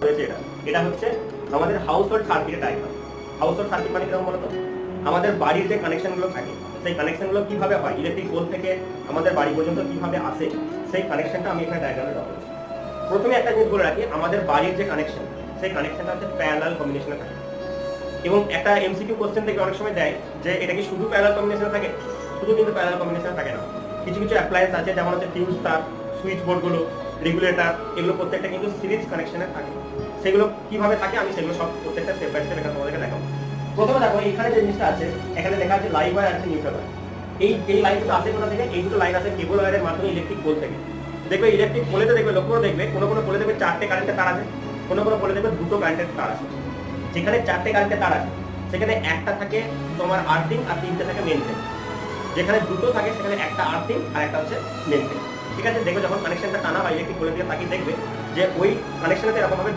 রয়েছে এটা হচ্ছে আমাদের হাউস হোল্ড সার্কিটের ডায়াগ্রাম। হাউস হোল্ড সার্কিট মানে কিরকম বলতো, আমাদের বাড়ির যে কানেকশনগুলো থাকে সেই কানেকশনগুলো কিভাবে হয়, ইলেকট্রিক পোল থেকে আমাদের বাড়ি পর্যন্ত কিভাবে আসে, সেই কানেকশনটা আমি এখানে ডায়াগ্রামে দেওয়া হয়েছে। প্রথমে একটা জিনিস বলে রাখি, আমাদের বাড়ির যে কানেকশন সেই কানেকশনটা হচ্ছে প্যারালাল কম্বিনেশনে থাকে। এবং একটা এমসিকিউ কোশ্চেন থেকে অনেক সময় দেয় যে এটা কি শুধু প্যারালাল কম্বিনেশনে থাকে, শুধু কিন্তু প্যারালাল কম্বিনেশনে থাকে না। কিছু কিছু অ্যাপ্লায়েন্স আছে যেমন হচ্ছে ফিউজ তার, সুইচ বোর্ডগুলো, রেগুলেটর, এগুলো প্রত্যেকটা কিন্তু সিরিজ কানেকশনে থাকে। সেগুলো কিভাবে থাকে আমি সেগুলো সব প্রত্যেকটা স্টেপ বাই স্টেপ এখানে তোমাদেরকে দেখাবো। প্রথমে দেখো এখানে যে জিনিসটা আছে, এখানে লেখা আছে লাইভ ওয়্যার আছে নিউট্রাল ওয়্যার। এই লাইনগুলো আসে কোথা থেকে, এই দুটো লাইন আছে কেবল ওয়্যারের মাধ্যমে ইলেকট্রিক পোল থেকে। দেখবে ইলেকট্রিক পোলেতে দেখবে, লক্ষ্য করে দেখবে কোনো কোনো পোলে দেখবে 4টে কারেন্টের তার আছে, কোনো কোনো পোলে দেখবে 2টো কারেন্টের তার আছে। যেখানে 4টে কারেন্টের তার আছে সেখানে একটা থাকে তোমার আর্থিং আর 3টে থাকে মেইন ফেজ। যেখানে 2টো থাকে সেখানে একটা আর্থিং আর একটা হচ্ছে মেইন ফেজ। ঠিক আছে, দেখবে যখন কানেকশনটা টানা হয় ইলেকট্রিক পোলে দিয়ে তাকিয়ে দেখবে যে ওই কানেকশনেতে এরকম ভাবে